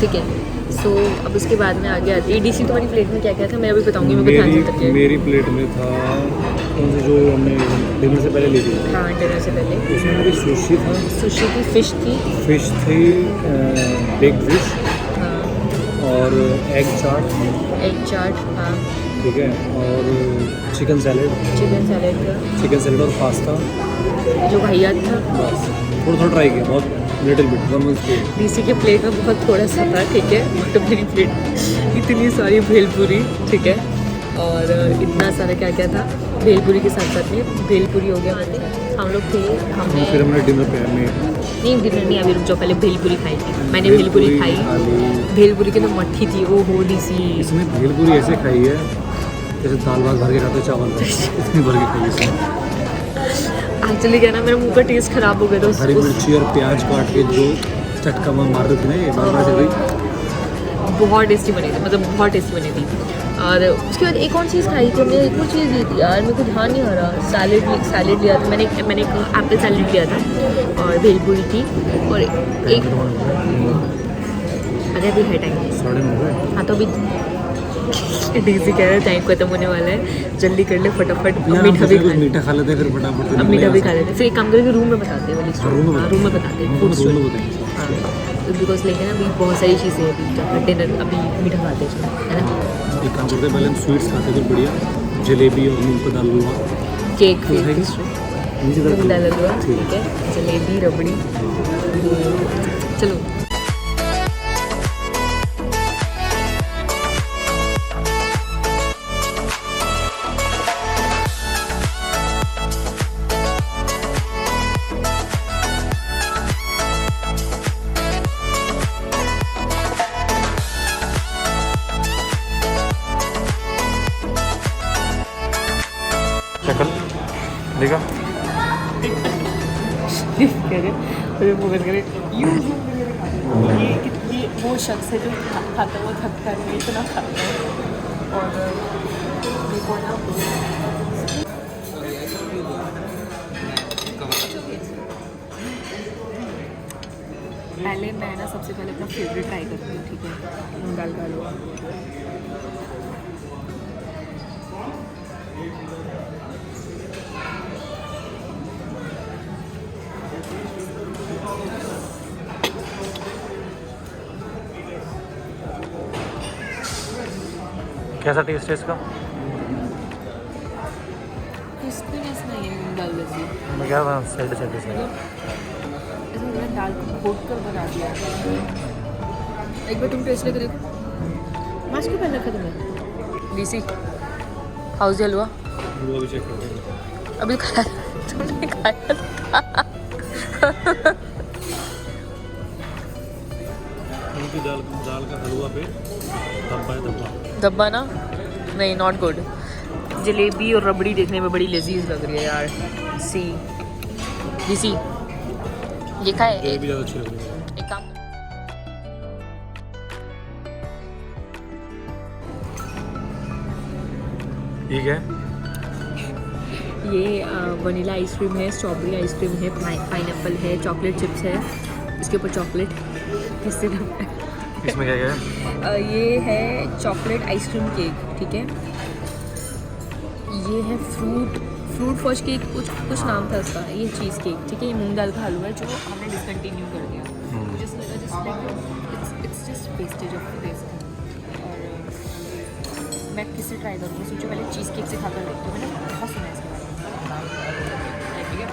ठीक है। सो अब उसके बाद में आगे आती है डीसी। तुम्हारी प्लेट में क्या क्या था मैं अभी बताऊंगी, मेरे को ध्यान से तक। मेरी प्लेट में था कौन सी जो हमने डिनर से पहले ली थी। हाँ डिनर से पहले उसमें मेरी सुशी था, सुशी थी, फिश थी, बेक्ड फिश हाँ और एग चाट, हाँ ठीक है, और चिकन सैलेड और पास्ता जो भैया था। बस। थोड़ा ट्राई किया, बहुत लिटिल बिट, 1 स्पून। डीसी के प्लेट में बहुत थोड़ा सा था, ठीक है। बट मेरी प्लेट इतनी सारी भेलपुरी, ठीक है, और इतना सारा क्या क्या था भेलपुरी के साथ साथ में भेलपुरी हो गया। हम लोग थे, फिर हमने डिनर पे नहीं डिनर नहीं, अभी रुक जाओ, पहले भेलपुरी खाई थी मैंने। भेलपुरी खाई, भेलपुरी की तो मट्ठी थी, ओ हो डीसी। इसमें भेलपुरी ऐसे खाई है जैसे दाल भात भर के खाते चावल इतनी भर के खाई इसमें। एक्चुअली क्या ना, मेरा मुंह का टेस्ट खराब हो गया था हरी मिर्ची और प्याज काट के जो चटका मार रहे थे ना, ये बार से गई। बहुत टेस्टी बनी थी, मतलब बहुत टेस्टी बनी थी। और उसके बाद एक और चीज़ खाई थी हमने, एक और चीज़ ली थी यार, मेरे को ध्यान नहीं आ रहा। सैलेड लिया था मैंने एक एप्पल सैलेड लिया था और भेलपुरी थी और एक अरे अभी है टाइम 9:30। हाँ तो अभी डीसी कह रहे हैं टाइम खत्म होने वाला है, जल्दी कर ले फटाफट। मीठा खा लेते फिर फटाफट। अब मीठा भी खा लेते, फिर एक काम करके रूम में बताते हैं वाली स्टोरी। रूम में बताते हैं फूड स्टोरी। हाँ तो बिकॉज लेकिन अभी बहुत सारी चीज़ें हैं, अभी डिनर अभी मीठा खाते हैं, है ना। एक काम करते हैं, पहले हम स्वीट्स खाते थे बढ़िया, जलेबी और मूंग का दाल हलवा, केक, मूंग दाल हलवा, ठीक है, जलेबी, रबड़ी। चलो शक्ल देखा मुझे फोकस करे ये कितनी वो शख्स है जो खाता हुआ थकता है, इतना खाता है। और देखो ना पहले मैं ना सबसे पहले अपना फेवरेट ट्राई करती हूँ, ठीक है, मूंग दाल का हलवा। कैसा टेस्ट है इसका? क्रिस्पीनेस नहीं है मूंग दाल जैसी, मैं क्या साइड से ऐसे मैंने दाल को घोट कर बना दिया। एक बार तुम टेस्ट लेकर देखो। मास्क क्यों पहन रखा तुमने? डीसी हाउस हलवा भी चेक कर अभी खाया, तुमने खाया था? दाल का हलवा पे धब्बा ना, नहीं नॉट गुड। जलेबी और रबड़ी देखने में बड़ी लजीज लग रही है यार। डीसी ये खाए एक काम, ठीक है। ये वनीला आइसक्रीम है, स्ट्रॉबेरी आइसक्रीम है, पाइनएप्पल है, चॉकलेट चिप्स है, इसके ऊपर चॉकलेट किससे इसमें क्या क्या है? ये है चॉकलेट आइसक्रीम केक, ठीक है। ये है फ्रूट फर्स्ट केक, कुछ नाम था इसका। ये चीज़ केक, ठीक है। ये मूंग दाल का हलवा है जो हमने डिसकंटिन्यू कर दिया। मुझे it's just wastage of taste. और मैं किससे ट्राई करूँगी, सोचो पहले चीज़ केक से खाकर देखती हूँ, मैंने बहुत सुना है इसके बारे में, ठीक है।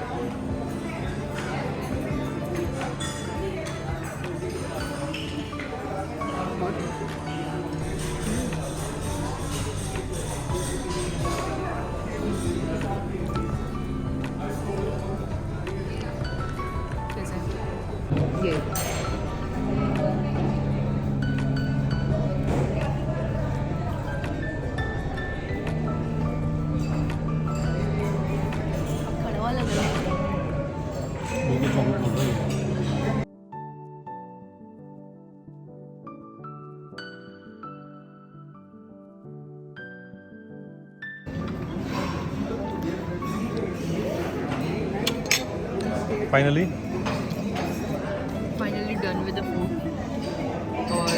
ये कड़वा लग रहा है। Finally done with the food. और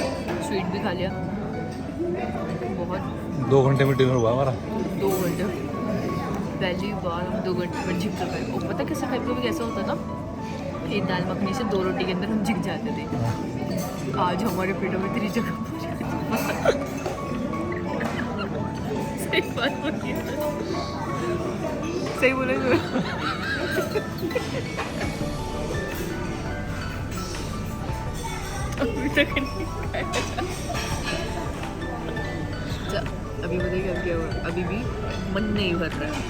भी खा लिया। बहुत 2 घंटे में डिनर हुआ हमारा। 2 घंटे पहली बार हम 2 घंटे में झिक गए। और पता कैसे कभी कभी कैसा होता ना, एक दाल मखनी से 2 रोटी के अंदर हम झिक जाते थे। आज हमारे पेटों में 3 जगह सही बात बोली, सही बोले अभी तक नहीं खाया। अभी बताइए अब क्या हुआ। अभी भी मन नहीं भर रहा है।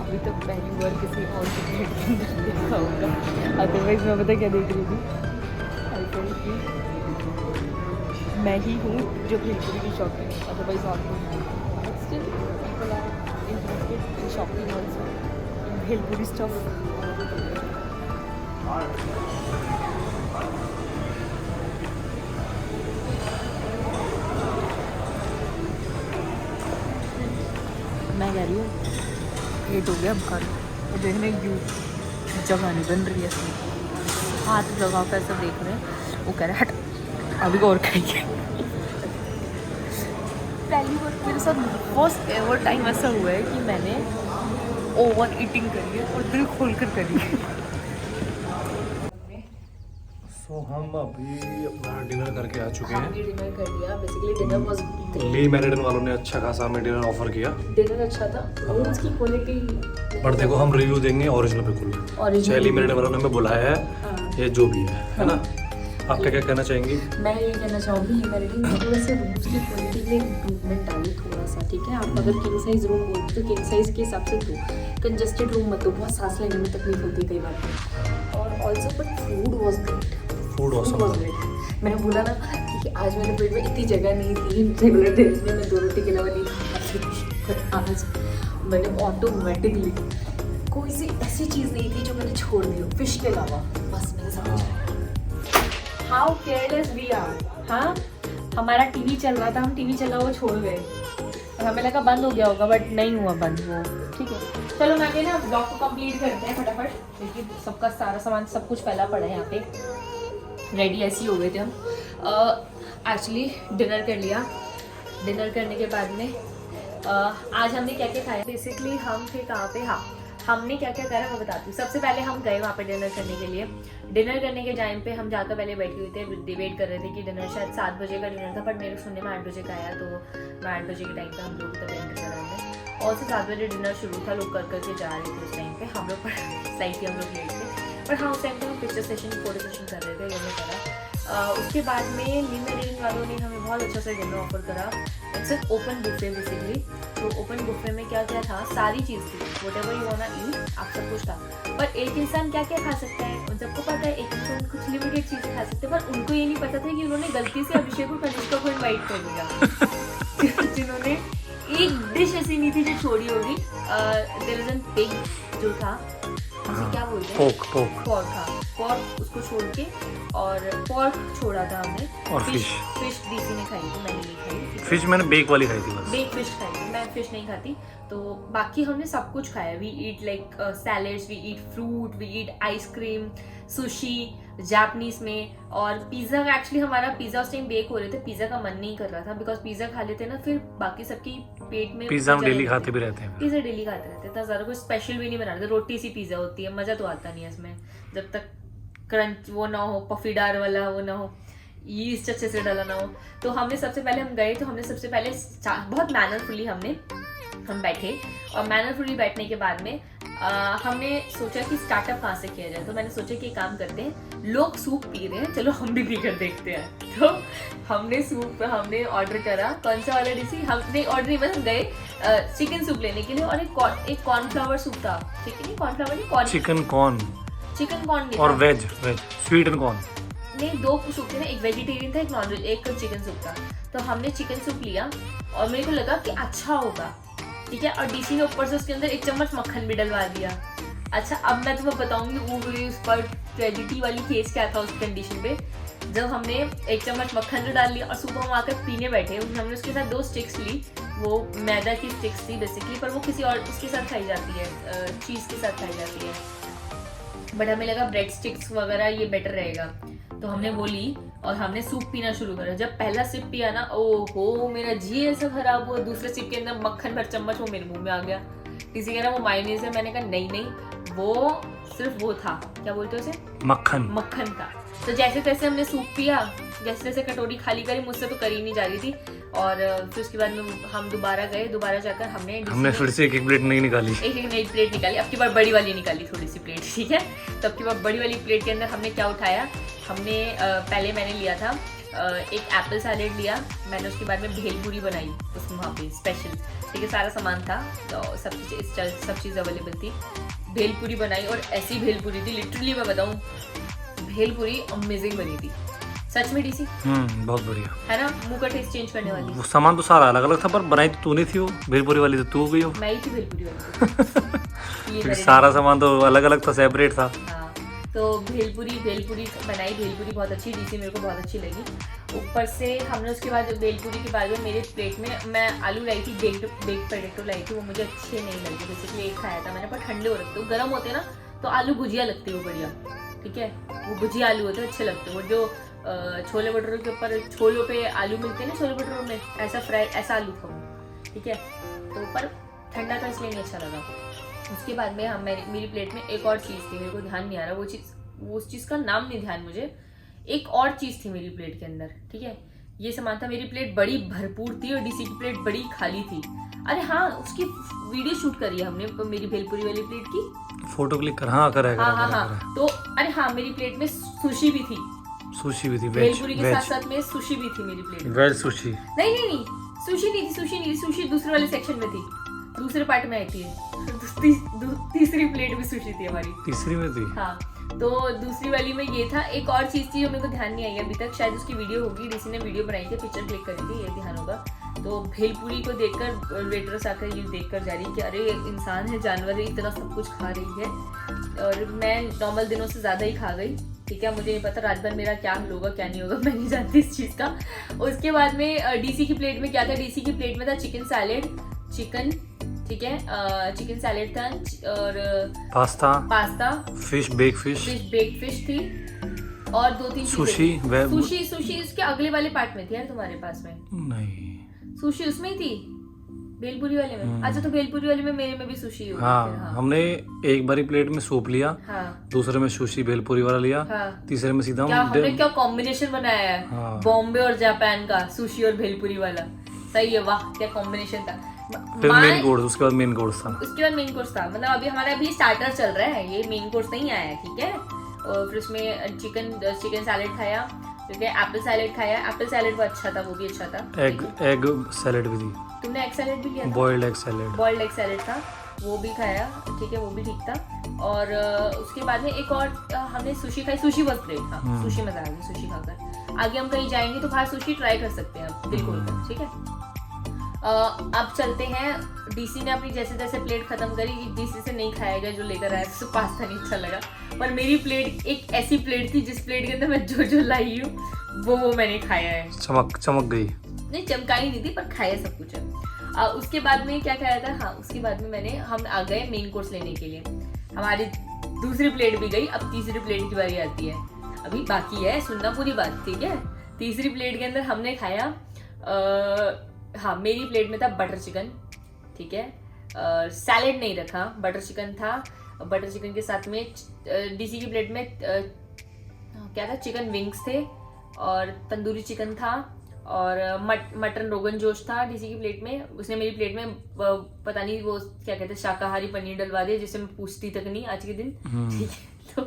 अभी तक पहली बार किसी और की प्लेट के अंदर देखा होगा। अदरवाइज मैं पता क्या देख रही थी, कि मैं ही हूँ जो भेलपुरी की शॉपिंग, अदरवाइज और कोई नहीं। But still people are interested in shopping also in bhelpuri stuff. मैं कह रही हूँ लेट हो गया अब खाना। तो देखने क्यों जगह नहीं बन रही है इसमें, हाथ जगह पर ऐसा देख रहे हैं। वो कह रहे हट अभी और खाएंगे। पहली बार मेरे साथ फर्स्ट एवर टाइम ऐसा हुआ है कि मैंने ओवर ईटिंग करी है और दिल खोल कर करी है। तो हम अभी अपना डिनर करके आ चुके हैं। डिनर कर लिया। Basically dinner was Lee meridian वालों ने अच्छा खासा हमें डिनर ऑफर किया। डिनर अच्छा था, रूम्स की क्वालिटी। बट देखो हम रिव्यू देंगे ओरिजिनल बिल्कुल। चाहे ली मेरिडन वालों ने हमें बुलाया है ये जो भी है ना। आप क्या क्या कहना चाहेंगी? मैं ये कहना चाहूँगी ये मेरे लिए थोड़ा सा रूम्स की क्वालिटी में इम्प्रूवमेंट डाली थोड़ा सा, ठीक है। आप अगर किंग साइज रूम बोलते तो किंग साइज के हिसाब से दो, कंजस्टेड रूम मत दो, बहुत सांस लेने में तकलीफ होती है कई बार। और also but food was great, food awesome. मैंने बोला ना कि आज मेरे पेट में इतनी जगह नहीं थी रेगुलर डेज में मैं 2 रोटी के अलावा नहीं खा पाती थी, बट आज मैंने ऑटोमेटिकली कोई सी ऐसी चीज़ नहीं थी जो मैंने छोड़ दी हो फिश के अलावा। बस मैंने समझ हाउ केयरलेस वी आर। हाँ, हमारा टीवी चल रहा था, हम टीवी चला हुआ छोड़ गए और हमें लगा बंद हो गया होगा, बट नहीं हुआ बंद वो, ठीक है। चलो मैं ना ब्लॉग को कंप्लीट करते हैं फटाफट, क्योंकि सबका सारा सामान सब कुछ फैला पड़ा है यहाँ पे। रेडी ऐसे ही हो गए थे हम। एक्चुअली डिनर कर लिया। डिनर करने के बाद में आज हमने क्या क्या खाया। बेसिकली हम थे कहाँ पे, हाँ हमने क्या क्या करा मैं बताती हूँ। सबसे पहले हम गए वहाँ पे डिनर करने के लिए। डिनर करने के टाइम पे हम ज़्यादा पहले बैठे हुए थे, डिबेट कर रहे थे कि डिनर शायद 7 बजे का डिनर था, बट मेरे सुनने में 8 बजे का आया। तो मैं 8 बजे के टाइम पे हम लोग तब एंटर कर रहे थे और से 7 बजे डिनर शुरू था। लोग कर करके जा रहे थे उस टाइम पे, हम लोग पर स्लाइटली हम लोग लेट थे, पर हाँ उस टाइम पे हम पिक्चर सेशन फोटो सेशन कर रहे थे, ये मैं करा। उसके बाद में ली मेरिडन वालों ने हमें बहुत अच्छा सा डिनर ऑफर करा। It's an open buffet basically. तो ओपन बुफे में क्या क्या था, सारी चीज़ थी, व्हाटएवर यू वांट ईट आप सब कुछ था। पर एक इंसान क्या क्या खा सकता है उन सबको पता है, एक इंसान कुछ लिमिटेड चीज़ें खा सकते हैं, पर उनको ये नहीं पता था कि उन्होंने गलती से अभिषेक और कनिष्का को इन्वाइट कर दिया जिन्होंने एक डिश ऐसी नहीं थी जो छोड़ी होगी। देयर इज एन पिग जो था, उसे क्या बोलते हैं, पोर्क था, पोर्क उसको छोड़ के और पोर्क छोड़ा था हमने। और फिश डीसी ने खाई थी, मैंने नहीं खाई। फिश मैंने बेक वाली खाई थी, बस बेक फिश खाई थी, मैं फिश नहीं खाती। तो बाकी हमने सब कुछ खाया। We eat like salads, we eat fruit, we eat ice cream, sushi Japanese में, और पिज़्ज़ा का एक्चुअली हमारा पिज़्ज़ा उस टाइम बेक हो रहे थे, पिज़्ज़ा का मन नहीं कर रहा था बिकॉज पिज़्ज़ा खा लेते ना फिर बाकी सबकी पेट में। पिज़्ज़ा हम डेली खाते भी रहते हैं, पिज़्ज़ा डेली खाते रहते हैं, ज़्यादा कुछ स्पेशल भी नहीं बना रहे थे। रोटी सी पिज़्ज़ा होती है, मज़ा तो आता नहीं है इसमें जब तक क्रंच वो ना हो, पफीदार वाला वो ना हो, यीस्ट अच्छे से डाला ना हो। तो हमने सबसे पहले हम गए तो हमने सबसे पहले बहुत मैनरफुली हम बैठे, और मैनरफुली बैठने के बाद में हमने सोचा कि स्टार्टअप कहाँ से किया जाए। तो मैंने सोचा कि एक काम करते हैं, लोग सूप पी रहे हैं, चलो हम भी पी कर देखते हैं। तो हमने सूप हमने ऑर्डर करा। कौन सा वाला डिश? हमने ऑर्डर नहीं, बस हम गए चिकन सूप लेने के लिए, और एक कॉर्नफ्लावर सूप था, चिकन कॉर्नफ्लावर नहीं, चिकन कॉर्न और वेज स्वीट एंड कॉर्न नहीं, 2 सूप थे ना, एक वेजिटेरियन था, एक नॉन वेज, एक चिकन सूप था। तो हमने चिकन सूप लिया और मेरे को लगा कि अच्छा होगा, ठीक है। और डीसी ने ऊपर से उसके अंदर 1 चम्मच मक्खन भी डलवा दिया। अच्छा, अब मैं तुम्हें बताऊंगी वो उस पर ट्रेजिडी वाली केस क्या था उस कंडीशन पे, जब हमने 1 चम्मच मक्खन जो डाल लिया और सुबह हम आकर पीने बैठे। हमने उसके साथ 2 स्टिक्स ली, वो मैदा की स्टिक्स थी बेसिकली, पर वो किसी और उसके साथ खाई जाती है, चीज़ के साथ खाई जाती है, बट हमें लगा ब्रेड स्टिक्स वगैरह ये बेटर रहेगा। तो हमने वो ली और हमने सूप पीना शुरू करा। जब पहला सिप पिया ना, ओहो मेरा जी ऐसा खराब हुआ। दूसरे सिप के अंदर मक्खन भर चम्मच वो मेरे मुंह में आ गया। किसी कह रहा वो मायोनीज है, मैंने कहा नहीं वो सिर्फ वो था, क्या बोलते हैं उसे, मक्खन था। तो जैसे तैसे हमने सूप पिया, जैसे तैसे कटोरी खाली करी, मुझसे तो करी नहीं जा रही थी। और फिर उसके बाद में हम दोबारा गए, दोबारा जाकर हमने फिर से एक प्लेट नहीं निकाली, एक नई प्लेट निकाली। अब की बार बड़ी वाली निकाली, थोड़ी सी प्लेट, ठीक है। तो अब की बार बड़ी वाली प्लेट के अंदर हमने क्या उठाया, हमने पहले मैंने लिया था एक एप्पल सैलेड लिया मैंने। उसके बाद में भेलपूरी बनाई उसमें वहाँ पे स्पेशल, ठीक है, सारा सामान था तो सब चीज़ अवेलेबल थी। भेलपूरी बनाई और ऐसी भेलपूरी थी, लिटरली मैं बताऊँ भेलपूरी अमेजिंग बनी थी सच में डीसी। बहुत बढ़िया है ना, मुंह का टेस्ट चेंज करने वाली। वो सामान तो सारा अलग अलग था, पर बनाई तो तूने थी, वो भेलपूरी वाली तो तू हो गई हो। मैं ही थी भेलपूरी वाली सारा सामान तो अलग अलग था, सेपरेट था। तो भेलपूरी बनाई, भेलपूरी बहुत अच्छी डीसी, मेरे को बहुत अच्छी लगी। ऊपर से हमने उसके बाद भेलपूरी के बाद में मेरे प्लेट में मैं आलू लाई थी, बेक्ड पोटैटो लाई थी, वो मुझे अच्छे नहीं लगे, बेसिकली एक खाया था मैंने, पर ठंडे हो रखते, वो गर्म होते हैं ना तो आलू भुजिया लगती है वो बढ़िया, ठीक है, वो भुजिया आलू होते हैं अच्छे लगते हैं। वो जो छोले भटूरे के ऊपर छोलों पे आलू मिलते हैं ना छोले भटूरों में, ऐसा फ्राई ऐसा आलू था वो, ठीक है। तो पर ठंडा था इसलिए नहीं अच्छा लगा। उसके बाद में मेरी प्लेट में एक और चीज़ थी, मेरे को ध्यान नहीं आ रहा वो उस चीज़ का नाम नहीं ध्यान मुझे। एक और चीज़ थी मेरी प्लेट के अंदर, ठीक है, ये सामान था। मेरी प्लेट बड़ी भरपूर थी और डीसी की प्लेट बड़ी खाली थी। अरे हाँ, उसकी वीडियो शूट करी है हमने मेरी भेलपूरी वाली प्लेट की, फोटो क्लिक कर। हाँ तो अरे हाँ, मेरी प्लेट में सुशी भी थी, भेलपूरी के साथ में सुशी भी थी मेरी प्लेट में। वेज सुशी नहीं सुशी नहीं थी, सुशी दूसरे वाले सेक्शन में थी, दूसरे पार्ट में आई थी। तीसरी प्लेट में सुशी थी हमारी, तीसरी में थी। हाँ, तो दूसरी वाली में ये था। एक और चीज थी जो मेरे को ध्यान नहीं आई अभी तक, शायद उसकी वीडियो होगी, डीसी ने वीडियो बनाई थी, पिक्चर क्लिक करी थी, ये ध्यान होगा। तो भेलपूरी को देखकर वेटर्स आकर ये देखकर जा रही कि अरे इंसान है, जानवर है, इतना सब कुछ खा रही है। और मैं नॉर्मल दिनों से ज्यादा ही खा गई, ठीक है, मुझे नहीं पता रात भर मेरा क्या होगा क्या नहीं होगा, मैं नहीं जानती इस चीज का। उसके बाद में डीसी की प्लेट में क्या था, डीसी की प्लेट में था चिकन सैलेड, ठीक है, चिकन सैलेड था और पास्ता, फिश बेक फिश थी और 2-3 सुशी उसके अगले वाले पार्ट में थी यार, तुम्हारे पास में नहीं सुशी उसमें ही थी भेलपूरी वाले में। अच्छा, तो भेलपूरी वाले में मेरे में भी सुशी होगी। हाँ, हमने एक बारी प्लेट में सूप लिया, दूसरे में सुशी भेलपूरी वाला लिया, तीसरे में सीधा हमने क्या कॉम्बिनेशन बनाया है, बॉम्बे और जापान का, सुशी और भेलपूरी वाला। सही है, वाह क्या कॉम्बिनेशन था। फिर मेन कोर्स, उसके बाद मेन कोर्स था, मतलब अभी हमारा अभी स्टार्टर चल रहा है, ये मेन कोर्स नहीं आया है, ठीक है। और फिर उसमें चिकन सैलेड खाया, क्योंकि एप्पल सैलेड खाया, एप्पल सैलेड वो अच्छा था, वो भी अच्छा था। एग सैलेड भी थी, तुमने एग सैलेड भी लिया था, बॉइल्ड एग सैलेड था, वो भी खाया, ठीक है, वो भी ठीक था। और उसके बाद में एक और हमने सुशी खाई, सुशी बहुत ग्रेट था, सुशी मजा आ गई सुशी खाकर। आगे हम कहीं जाएंगे तो बाहर सुशी ट्राई कर सकते हैं बिल्कुल, ठीक है। अब चलते हैं, डीसी ने अपनी जैसे जैसे प्लेट खत्म करी, डीसी से नहीं खाया गया जो लेकर आया, तो पास्ता नहीं अच्छा लगा। पर मेरी प्लेट एक ऐसी प्लेट थी जिस प्लेट के अंदर मैं जो लाई हूँ वो मैंने खाया है। चमक गई नहीं, चमकाई नहीं थी, पर खाया सब कुछ है। उसके बाद में क्या खाया था, हाँ उसके बाद में हम आ गए मेन कोर्स लेने के लिए। हमारी दूसरी प्लेट भी गई, अब तीसरी प्लेट की बारी आती है, अभी बाकी है, सुनना पूरी बात, ठीक है। तीसरी प्लेट के अंदर हमने खाया, हाँ मेरी प्लेट में था बटर चिकन, ठीक है, सैलेड नहीं रखा, बटर चिकन था। बटर चिकन के साथ में डीसी की प्लेट में क्या था, चिकन विंग्स थे और तंदूरी चिकन था और मटन रोगन जोश था डीसी की प्लेट में। उसने मेरी प्लेट में पता नहीं वो क्या कहते हैं शाकाहारी पनीर डलवा दिया, जिससे मैं पूछती तक नहीं आज के दिन, ठीक है।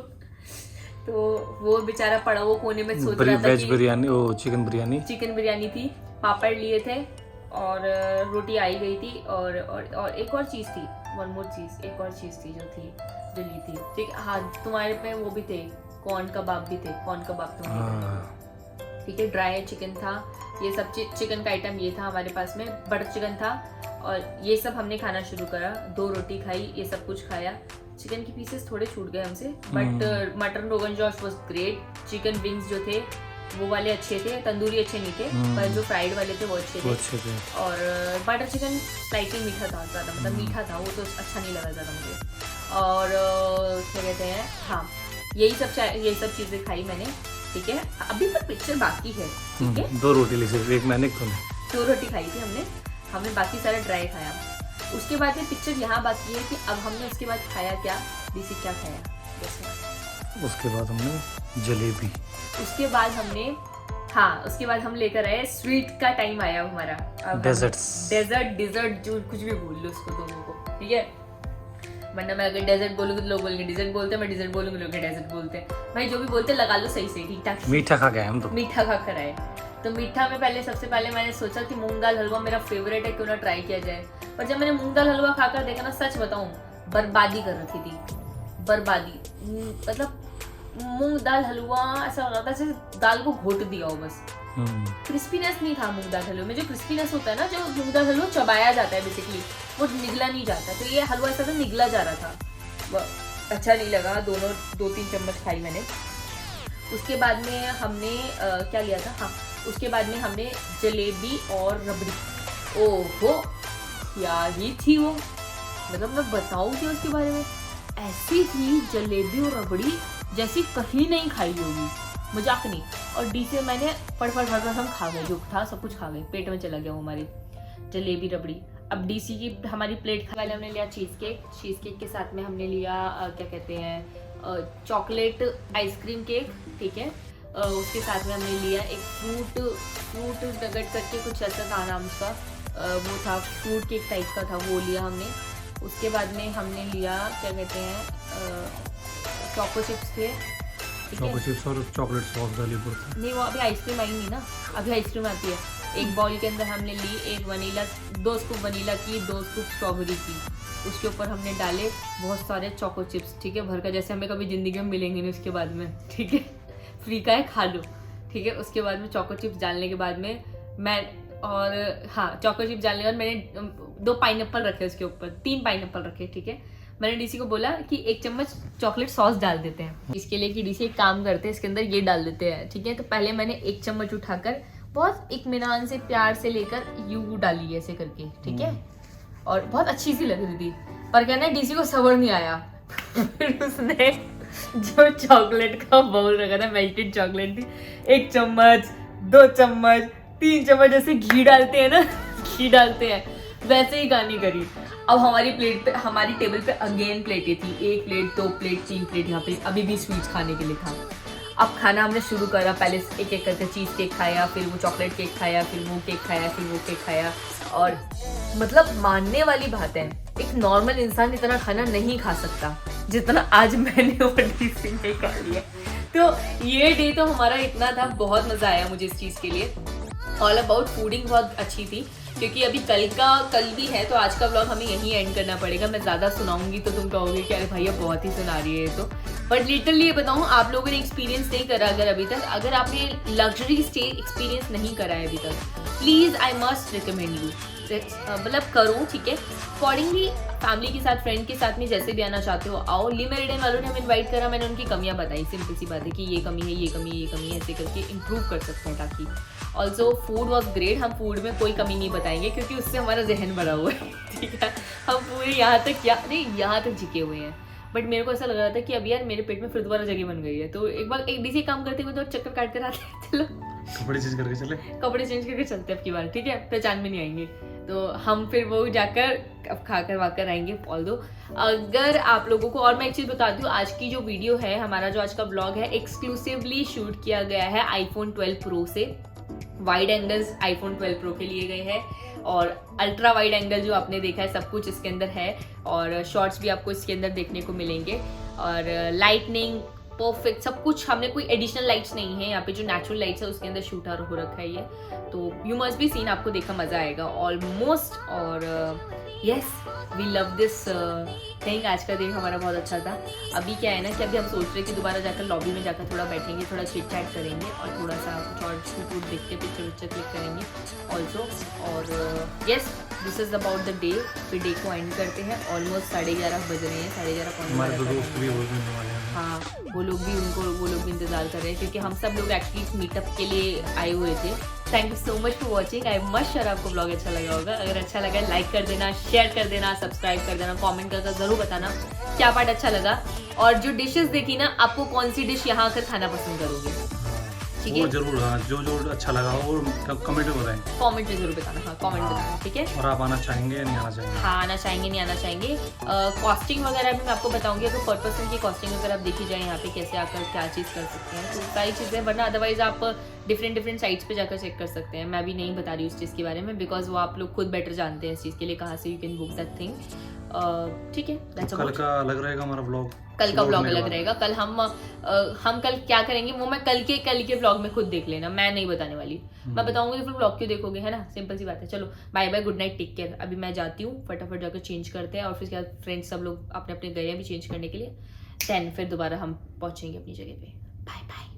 तो वो बेचारा पड़ा वो कोने में सोच रहा था कि बिरयानी, वो चिकन बिरयानी थी, पापड़ लिए थे और रोटी आई गई थी और एक और चीज़ थी, वन मोर चीज़, एक और चीज़ थी जो ली थी, ठीक। हाँ तुम्हारे पे वो भी थे, कॉर्न कबाब भी थे, कॉर्न कबाब तुम्हारे, ठीक है। ड्राई चिकन था, ये सब चिकन का आइटम ये था हमारे पास में, बटर चिकन था और ये सब हमने खाना शुरू करा। 2 रोटी खाई, ये सब कुछ खाया। चिकन के पीसेस थोड़े छूट गए हमसे, बट मटन रोगन Josh was great. Chicken wings जो थे वो वाले अच्छे थे, तंदूरी अच्छे नहीं थे, पर जो फ्राइड वाले थे वो अच्छे थे। और बटर चिकन स्लाइटली मीठा था ज़्यादा, मतलब मीठा था वो, तो अच्छा नहीं लगा ज़्यादा मुझे। और क्या कहते हैं, हाँ यही सब चीज़ें खाई मैंने। ठीक है। अभी पर पिक्चर बाकी है, ठीक है। 2 रोटी ली सिर्फ, एक मैंने एक तूने। 2 रोटी खाई थी हमने बाकी सारा ड्राई खाया। उसके बाद में पिक्चर यहाँ बाकी है कि अब हमने उसके बाद खाया क्या, डीसी क्या खाया जैसे। उसके बाद हमने जलेबी, उसके बाद हमने उसके बाद हम लेकर आए स्वीट का टाइम आया हमारा। डेजर्ट जो कुछ भी बोल लो उसको दोनों को, ठीक है। वरना मैं अगर डेजर्ट बोलूँगी तो लोग बोलेंगे डेजर्ट बोलते हैं, मैं डेजर्ट बोलूँगी लोग डेजर्ट बोलते हैं। भाई जो भी बोलते हैं लगा लो सही से, ठीक ठाक। मीठा खा गए हम तो, मीठा खा कर आए। तो मीठा में सबसे पहले मैंने सोचा कि मूंग दाल हलवा मेरा फेवरेट है, क्यों ना ट्राई किया जाए। पर जब मैंने मूंग दाल हलवा खाकर देखा ना, सच बताऊं बर्बादी कर रखी थी, बर्बादी। मतलब मूंग दाल हलवा ऐसा लग रहा था जैसे दाल को घोट दिया हो बस। क्रिस्पीनेस नहीं था मूंग दाल हलवे में। जो क्रिस्पीनेस होता है ना, जो मूंग दाल हलवा चबाया जाता है बेसिकली, वो निगला नहीं जाता। तो ये हलवा ऐसा था निगला जा रहा था, वो अच्छा नहीं लगा। 2-3 चम्मच खाई मैंने। उसके बाद में हमने क्या लिया था, उसके बाद में हमने जलेबी और रबड़ी। ओहो क्या ही थी वो, मतलब मैं बताऊँ कि उसके बारे में, ऐसी थी जलेबी और रबड़ी जैसी कहीं नहीं खाई होगी, मजाक नहीं। और डी से मैंने फट हम खा गए, जो था सब कुछ खा गए, पेट में चला गया वो हमारी जलेबी रबड़ी। अब डीसी की हमारी प्लेट पहले हमने लिया चीज़ केक के साथ में हमने लिया क्या कहते हैं चॉकलेट आइसक्रीम केक, ठीक है। उसके साथ में हमने लिया एक फ्रूट नगट करके कुछ ऐसा था नाम उसका, वो था फ्रूट केक टाइप का था, वो लिया हमने। उसके बाद में हमने लिया क्या कहते हैं चॉको चिप्स थे, चॉको चिप्स और चॉकलेट सॉस डाली ऊपर। नहीं वो अभी आइसक्रीम आई नहीं ना, अभी आइसक्रीम आती है। एक बाउल के अंदर हमने ली एक वनीला, 2 स्कूप वनीला की, 2 स्कूप स्ट्रॉबेरी की। उसके ऊपर हमने डाले बहुत सारे चॉको चिप्स, ठीक है, भर का, जैसे हमें कभी ज़िंदगी में मिलेंगे नहीं उसके बाद में, ठीक है। फ्री का है, खा लो, ठीक है। उसके बाद में चॉको चिप्स डालने के बाद में चॉको चिप्स डालने के बाद मैंने 2 पाइनएप्पल रखे उसके ऊपर, 3 पाइनएप्पल रखे, ठीक है। मैंने डीसी को बोला कि 1 चम्मच चॉकलेट सॉस डाल देते हैं इसके लिए, कि डीसी एक काम करते हैं इसके अंदर ये डाल देते हैं, ठीक है। तो पहले मैंने 1 चम्मच उठाकर बहुत इत्मीनान से प्यार से लेकर यूं डाली ऐसे करके, ठीक है। और बहुत अच्छी सी लग रही थी, पर क्या ना डीसी को सब्र नहीं आया। फिर उसने जो चॉकलेट का बाउल रखा था, मेल्टेड चॉकलेट थी, 1 चम्मच 2 चम्मच 3 चम्मच जैसे घी डालते हैं ना, घी डालते हैं वैसे ही गानी करी। अब हमारी प्लेट पे, हमारी टेबल पे अगेन प्लेटें थी, 1 प्लेट 2 प्लेट 3 प्लेट, यहाँ पे अभी भी स्वीट्स खाने के लिए था। अब खाना हमने शुरू करा, पहले एक करके चीज़ केक खाया, फिर वो चॉकलेट केक खाया, फिर वो केक खाया, फिर वो केक खाया। और मतलब मानने वाली बात है, एक नॉर्मल इंसान इतना खाना नहीं खा सकता जितना आज मैंने वो डीसी में खा लिया। तो ये डे तो हमारा इतना था, बहुत मज़ा आया मुझे इस चीज़ के लिए। ऑल अबाउट फूडिंग बहुत अच्छी थी, क्योंकि अभी कल भी है, तो आज का व्लॉग हमें यहीं एंड करना पड़ेगा। मैं ज़्यादा सुनाऊंगी तो तुम कहोगे कि अरे भैया बहुत ही सुना रही है। तो बट लिटरली ये बताऊँ, आप लोगों ने एक्सपीरियंस नहीं करा अगर अभी तक, अगर आपने लग्जरी स्टे एक्सपीरियंस नहीं करा है अभी तक, please I must recommend you, मतलब करो, ठीक है। अकॉर्डिंगली फैमिली के साथ, फ्रेंड के साथ में जैसे भी आना चाहते हो आओ। ली मेरिडियन वालों ने हमें इन्वाइट करा, मैंने उनकी कमियां बताई, सिंपल सी बात है कि ये कमी है, ये कमी है, ये कमी है, ऐसे करके इम्प्रूव कर सकते हैं। ताकि ऑल्सो फूड वॉज ग्रेट, हम फूड में कोई कमी नहीं बताएंगे क्योंकि उससे हमारा जहन भरा हुआ है, ठीक है। हम पूरे यहाँ तक झिके हुए हैं। बट मेरे को ऐसा लग रहा था कि अभी यार मेरे पेट में फिर दोबारा जगह बन गई है, तो एक बार एक डीसी काम करते हुए तो चक्कर काट कर आते हैं, चलो कपड़े चेंज करके चलते अब की बार, ठीक है, पहचान में नहीं आएंगे तो हम फिर वो जाकर अब खाकर वाकर आएंगे। ऑल्दो अगर आप लोगों को, और मैं एक चीज़ बता दूँ, आज की जो वीडियो है, हमारा जो आज का ब्लॉग है, एक्सक्लूसिवली शूट किया गया है आईफोन 12 प्रो से। वाइड एंगल्स आईफोन 12 प्रो के लिए गए हैं और अल्ट्रा वाइड एंगल जो आपने देखा है सब कुछ इसके अंदर है, और शॉर्ट्स भी आपको इसके अंदर देखने को मिलेंगे, और लाइटनिंग परफेक्ट सब कुछ। हमने कोई एडिशनल लाइट्स नहीं है यहाँ पे, जो नेचुरल लाइट्स है उसके अंदर शूट हो रखा है ये, तो यू मस्ट बी सीन, आपको देखा मजा आएगा ऑलमोस्ट। और yes we love this thing. आज का दिन हमारा बहुत अच्छा था। अभी क्या है ना कि अभी हम सोच रहे हैं कि दोबारा जाकर लॉबी में जाकर थोड़ा बैठेंगे, थोड़ा चिट चैट करेंगे और थोड़ा सा शॉर्ट शूट देख के पिक्चर क्लिक करेंगे ऑल्सो। और yes this is about the day. फिर डे को एंड करते हैं, ऑलमोस्ट 11:30 बज रहे हैं, 11:30 हाँ, वो लोग भी इंतजार कर रहे हैं क्योंकि हम सब लोग एक्चुअली मीटअप के लिए आए हुए थे। Thank you so much for watching. I must sure आपको ब्लॉग अच्छा लगा होगा। अगर अच्छा लगा लाइक कर देना, शेयर कर देना, सब्सक्राइब कर देना, कमेंट करके ज़रूर बताना क्या पार्ट अच्छा लगा, और जो डिशेस देखी ना, आपको कौन सी डिश यहाँ आकर खाना पसंद करोगे। ठीक वो है, जरूर, हाँ, जो जो अच्छा लगा हो वो कमेंट में बताएं। कमेंट में जरूर बताना, हाँ कमेंट बताना, ठीक है। और आप आना चाहेंगे या नहीं आना चाहेंगे? हाँ आना चाहेंगे नहीं आना चाहेंगे। कॉस्टिंग वगैरह भी मैं आपको बताऊंगी, अगर पर पर्सन की कॉस्टिंग अगर आप देखी जाए यहाँ पे कैसे आकर क्या चीज़ कर सकते हैं, तो सारी चीज़ें, वरना अदरवाइज आप डिफरेंट साइट्स पे जाकर चेक कर सकते हैं। मैं भी नहीं बता रही उस चीज़ के बारे में, बिकॉज वो आप लोग खुद बेटर जानते हैं इस चीज़ के लिए कहाँ से you can book that thing. ठीक है, दैट्स कल का अलग रहेगा हमारा व्लॉग, कल का व्लॉग अलग रहेगा। कल हम कल क्या करेंगे वो मैं कल के व्लॉग में खुद देख लेना, मैं नहीं बताने वाली। मैं बताऊंगी तो फिर व्लॉग क्यों देखोगे, है ना, सिंपल सी बात है। चलो bye bye, good night, take care. अभी मैं जाती हूँ, फटाफट जाकर चेंज करते हैं और फिर क्या फ्रेंड्स सब लोग अपने अपने गए हैं भी चेंज करने के लिए, देन फिर दोबारा हम पहुंचेंगे अपनी जगह पे। Bye bye.